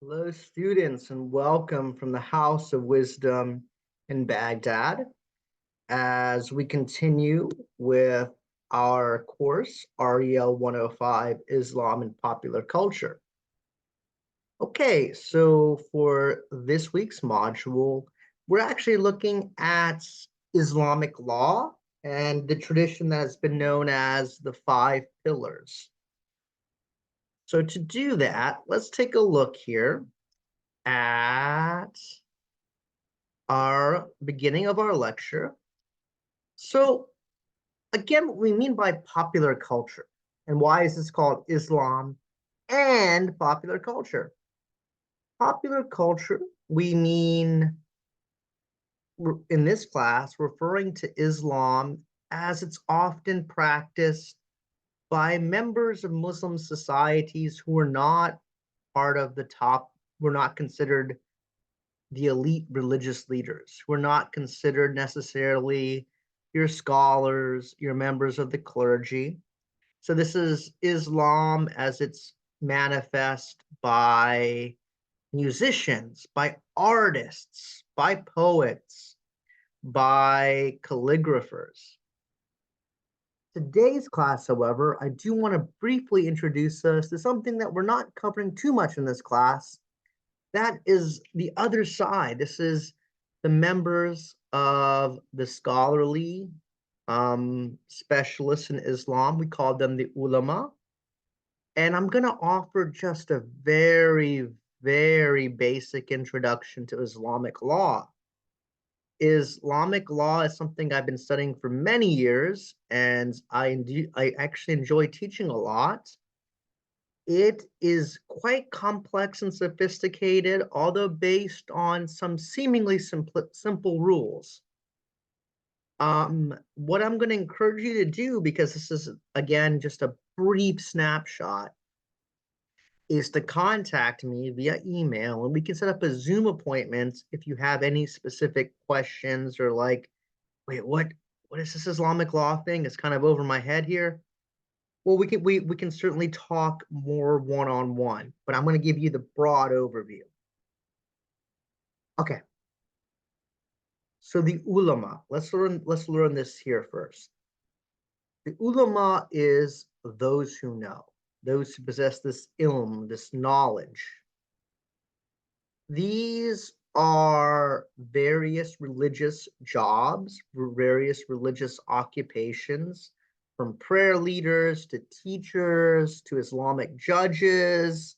Hello, students, and welcome from the House of Wisdom in Baghdad as we continue with our course, REL 105 Islam and Popular Culture. Okay, so for this week's module, we're actually looking at Islamic law and the tradition that has been known as the five pillars. So to do that, let's take a look here at our beginning of our lecture. So again, what we mean by popular culture and why is this called Islam and popular culture? Popular culture, we mean in this class referring to Islam as it's often practiced by members of Muslim societies who are not part of the top, were not considered the elite religious leaders, who are not considered necessarily your scholars, your members of the clergy. So this is Islam as it's manifest by musicians, by artists, by poets, by calligraphers. Today's class, however, I do want to briefly introduce us to something that we're not covering too much in this class. That is the other side. This is the members of the scholarly specialists in Islam. We call them the ulama. And I'm going to offer just a very, very basic introduction to Islamic law. Islamic law is something I've been studying for many years, and I actually enjoy teaching a lot. It is quite complex and sophisticated, although based on some seemingly simple rules. What I'm going to encourage you to do, because this is, again, just a brief snapshot, is to contact me via email and we can set up a Zoom appointment if you have any specific questions or like, wait, what is this Islamic law thing? It's kind of over my head here. Well, we can certainly talk more one-on-one, but I'm going to give you the broad overview. Okay. So the ulama, let's learn this here first. The ulama is those who know, those who possess this ilm, this knowledge. These are various religious jobs, various religious occupations, from prayer leaders to teachers to Islamic judges.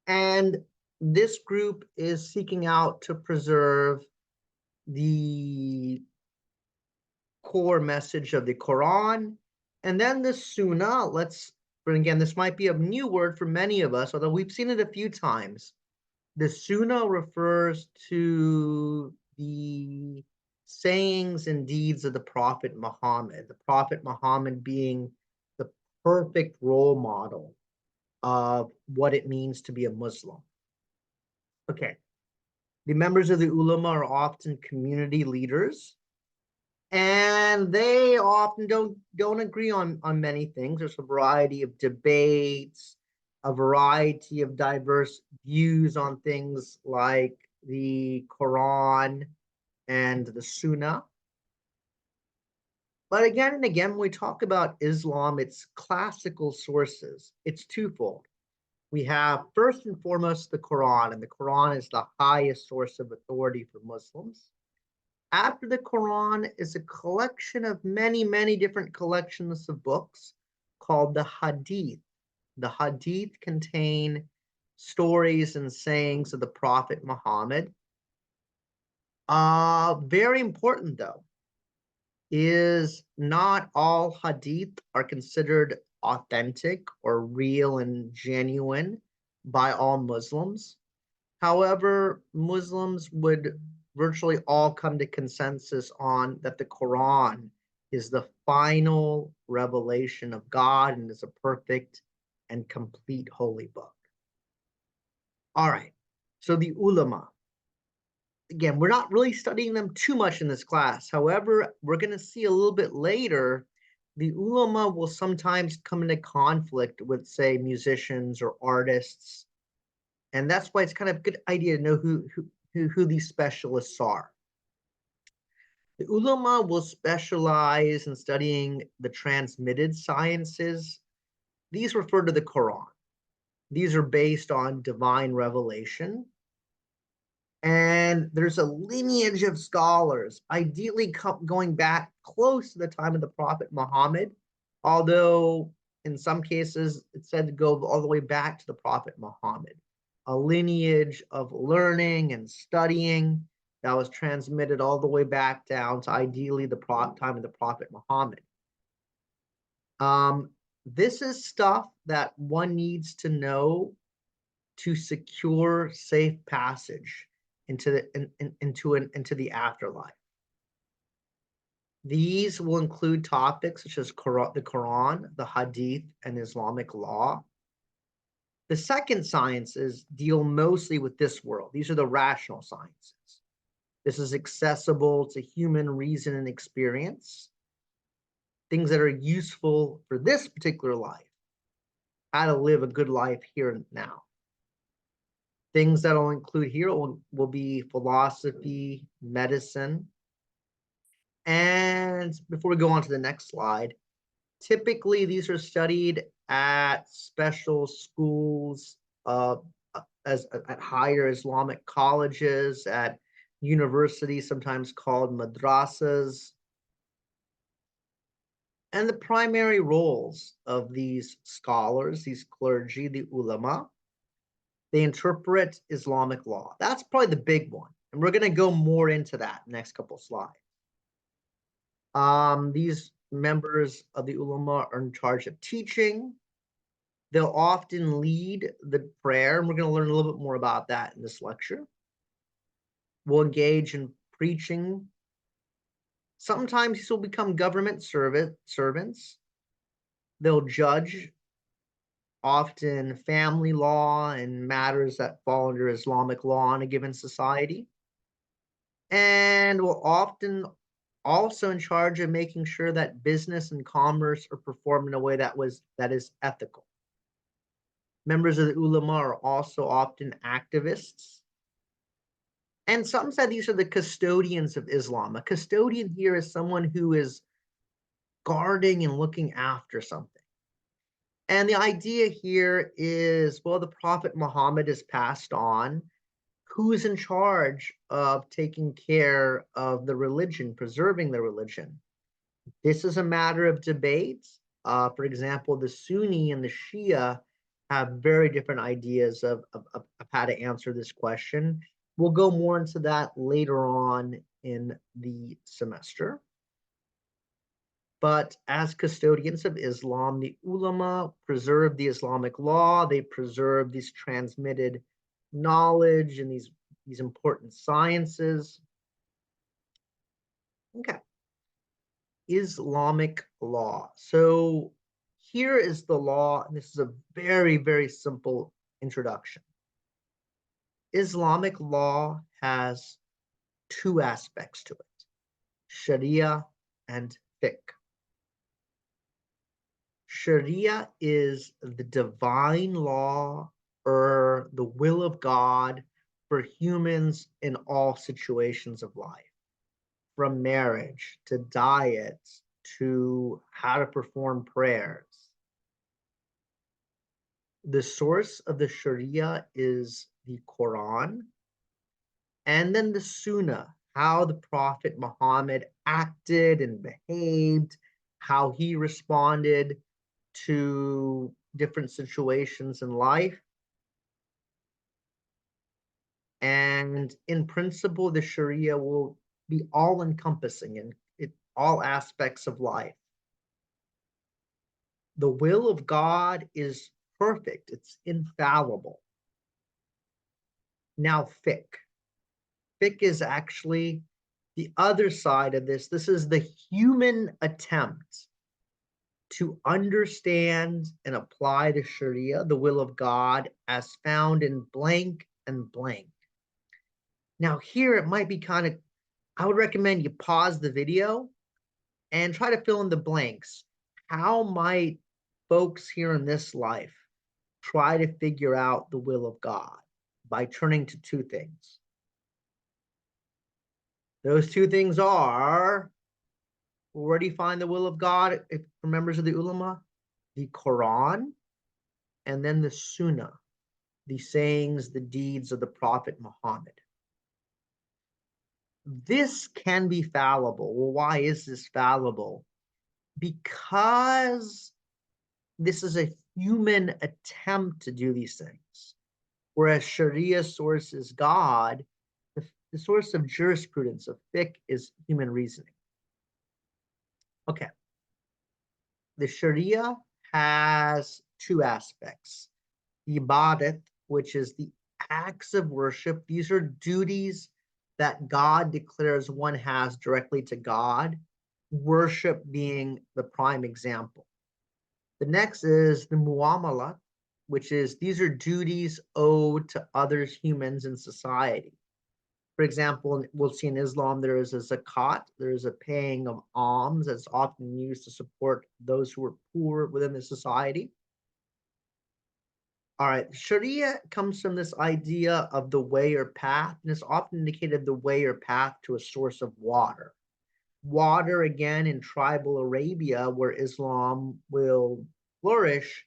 And this group is seeking out to preserve the core message of the Quran. And then the Sunnah, but again, this might be a new word for many of us, although we've seen it a few times. The Sunnah refers to the sayings and deeds of the Prophet Muhammad, the Prophet Muhammad being the perfect role model of what it means to be a Muslim. Okay, the members of the ulama are often community leaders, and they often don't agree on many things. There's a variety of debates, a variety of diverse views on things like the Quran and the Sunnah. But again and again, when we talk about Islam, its classical sources, it's twofold. We have first and foremost the Quran, and the Quran is the highest source of authority for Muslims. After the Quran is a collection of many, many different collections of books called the Hadith. The Hadith contain stories and sayings of the Prophet Muhammad. Very important though, is not all Hadith are considered authentic or real and genuine by all Muslims. However, Muslims would virtually all come to consensus on that the Quran is the final revelation of God and is a perfect and complete holy book. All right, so the ulama. Again, we're not really studying them too much in this class. However, we're going to see a little bit later, the ulama will sometimes come into conflict with, say, musicians or artists. And that's why it's kind of a good idea to know who these specialists are. The ulama will specialize in studying the transmitted sciences. These refer to the Quran. These are based on divine revelation. And there's a lineage of scholars, ideally going back close to the time of the Prophet Muhammad, although in some cases it's said to go all the way back to the Prophet Muhammad. A lineage of learning and studying that was transmitted all the way back down to ideally the time of the Prophet Muhammad. This is stuff that one needs to know to secure safe passage into the afterlife. These will include topics such as the Quran, the Hadith, and Islamic law. The second sciences deal mostly with this world. These are the rational sciences. This is accessible to human reason and experience. Things that are useful for this particular life. How to live a good life here and now. Things that I'll include here will be philosophy, medicine. And before we go on to the next slide, typically these are studied at special schools, at higher Islamic colleges, at universities, sometimes called madrasas. And the primary roles of these scholars, these clergy, the ulama, they interpret Islamic law. That's probably the big one. And we're going to go more into that next couple slides. These members of the ulama are in charge of teaching. They'll often lead the prayer, and we're going to learn a little bit more about that in this lecture. We'll engage in preaching. Sometimes these will become government servants. They'll judge, often family law and matters that fall under Islamic law in a given society. And will often also in charge of making sure that business and commerce are performed in a way that is ethical. Members of the ulama are also often activists. And some said these are the custodians of Islam. A custodian here is someone who is guarding and looking after something. And the idea here is, well, the Prophet Muhammad has passed on. Who is in charge of taking care of the religion, preserving the religion? This is a matter of debate. For example, the Sunni and the Shia have very different ideas of how to answer this question. We'll go more into that later on in the semester. But as custodians of Islam, the ulama preserve the Islamic law. They preserve these transmitted knowledge and these important sciences. Okay. Islamic law. So here is the law, and this is a very, very simple introduction. Islamic law has two aspects to it, Sharia and fiqh. Sharia is the divine law or the will of God for humans in all situations of life, from marriage to diet to how to perform prayers. The source of the Sharia is the Quran, and then the Sunnah, how the Prophet Muhammad acted and behaved, how he responded to different situations in life. And in principle, the Sharia will be all-encompassing in all aspects of life. The will of God is perfect. It's infallible. Now, fiqh. Fiqh is actually the other side of this. This is the human attempt to understand and apply the Sharia, the will of God, as found in blank and blank. Now, here it might be I would recommend you pause the video and try to fill in the blanks. How might folks here in this life try to figure out the will of God? by turning to two things. Those two things are, where do you find the will of God for members of the ulama? The Quran, and then the Sunnah, the sayings, the deeds of the Prophet Muhammad. This can be fallible. Well, why is this fallible? Because this is a human attempt to do these things. Whereas Sharia source is God, the source of jurisprudence, of fiqh, is human reasoning. Okay. The Sharia has two aspects. The ibadat, which is the acts of worship. These are duties that God declares one has directly to God, worship being the prime example. The next is the muamalat, which is these are duties owed to others, humans in society. For example, we'll see in Islam there is a zakat, there is a paying of alms that's often used to support those who are poor within the society. All right, Sharia comes from this idea of the way or path, and it's often indicated the way or path to a source of water. Water, again, in tribal Arabia, where Islam will flourish,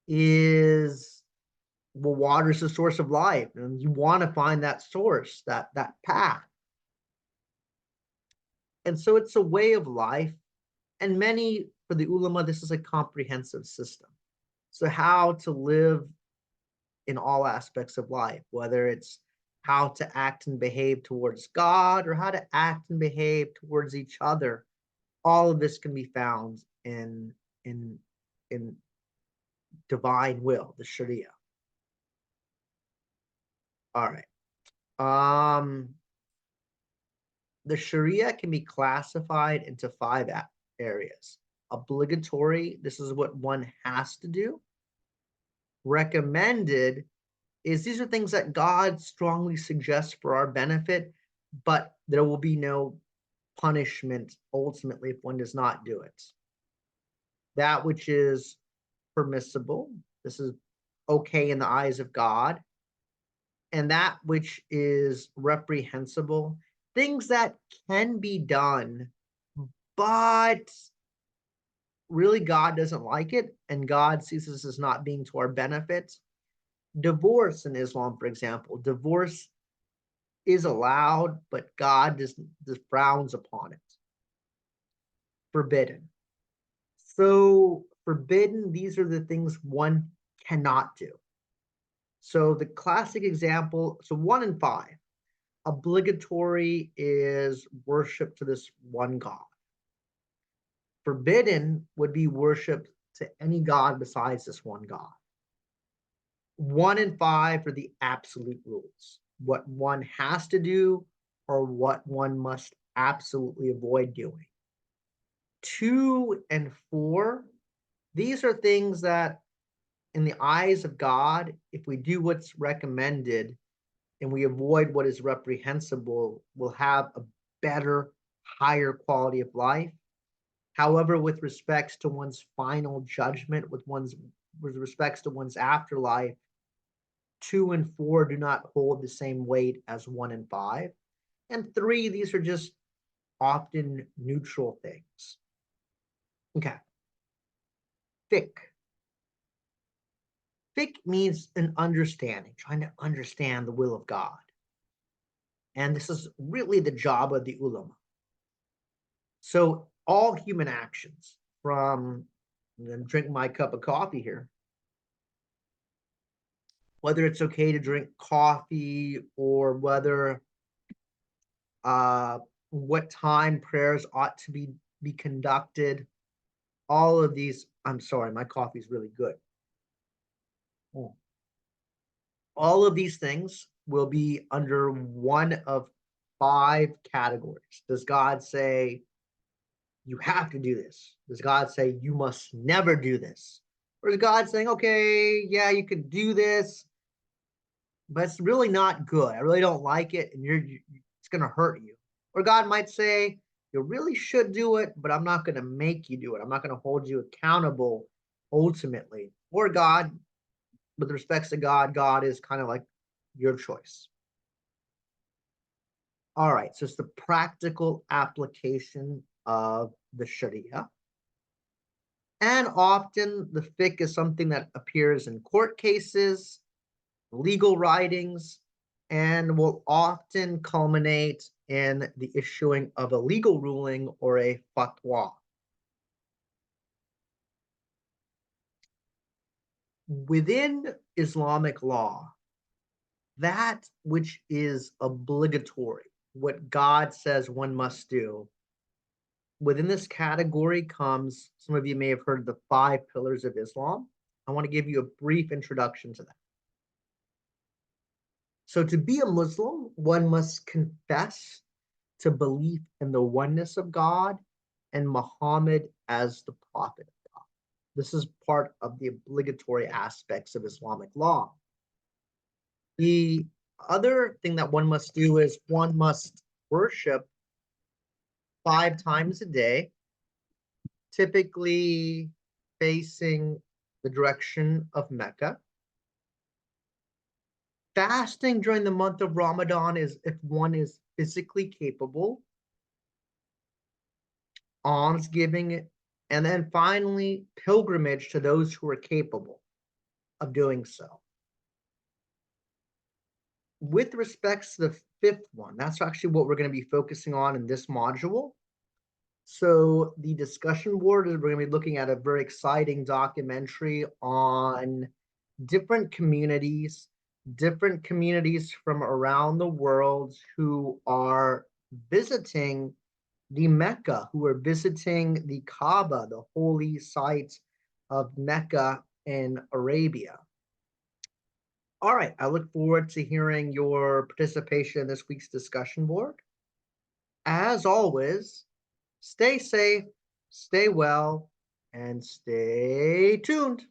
is, well, water is the source of life, and you want to find that source, that path. And so it's a way of life, and many, for the ulama, this is a comprehensive system. So how to live in all aspects of life, whether it's how to act and behave towards God or how to act and behave towards each other. All of this can be found in divine will, the Sharia. All right. The Sharia can be classified into five areas. Obligatory, this is what one has to do. Recommended is these are things that God strongly suggests for our benefit, but there will be no punishment ultimately if one does not do it. That which is permissible, this is okay in the eyes of God, and that which is reprehensible, things that can be done, but really God doesn't like it, and God sees this as not being to our benefit. Divorce in Islam, for example, divorce is allowed, but God just frowns upon it. Forbidden. So forbidden, these are the things one cannot do. So the classic example, so 1 and 5, obligatory is worship to this one God. Forbidden would be worship to any God besides this one God. 1 and 5 are the absolute rules, what one has to do or what one must absolutely avoid doing. 2 and 4, these are things that in the eyes of God, if we do what's recommended and we avoid what is reprehensible, we'll have a better, higher quality of life. However, with respects to one's final judgment, with respects to one's afterlife, 2 and 4 do not hold the same weight as 1 and 5. And 3, these are just often neutral things. Okay. Fiqh. Fiqh means an understanding, trying to understand the will of God. And this is really the job of the ulama. So all human actions, from, I'm going to drink my cup of coffee here, whether it's okay to drink coffee or whether what time prayers ought to be conducted, all of these, I'm sorry, my coffee is really good. All of these things will be under one of 5 categories. Does God say you have to do this? Does God say you must never do this? Or is God saying, okay, yeah, you could do this, but it's really not good. I really don't like it, and it's going to hurt you. Or God might say, you really should do it, but I'm not going to make you do it. I'm not going to hold you accountable ultimately. Or God, with respects to God, God is kind of like your choice. All right, so it's the practical application of the Sharia. And often the fiqh is something that appears in court cases, legal writings, and will often culminate in the issuing of a legal ruling or a fatwa. Within Islamic law, that which is obligatory, what God says one must do, within this category comes, some of you may have heard of the 5 pillars of Islam. I want to give you a brief introduction to that. So, to be a Muslim, one must confess to belief in the oneness of God and Muhammad as the prophet of God. This is part of the obligatory aspects of Islamic law. The other thing that one must do is one must worship 5 times a day, typically facing the direction of Mecca. Fasting during the month of Ramadan is if one is physically capable, almsgiving, and then finally pilgrimage to those who are capable of doing so. With respects to the 5th one, that's actually what we're going to be focusing on in this module. So the discussion board is we're going to be looking at a very exciting documentary on different communities from around the world who are visiting the Mecca, who are visiting the Kaaba, the holy site of Mecca in Arabia. All right, I look forward to hearing your participation in this week's discussion board. As always, stay safe, stay well, and stay tuned.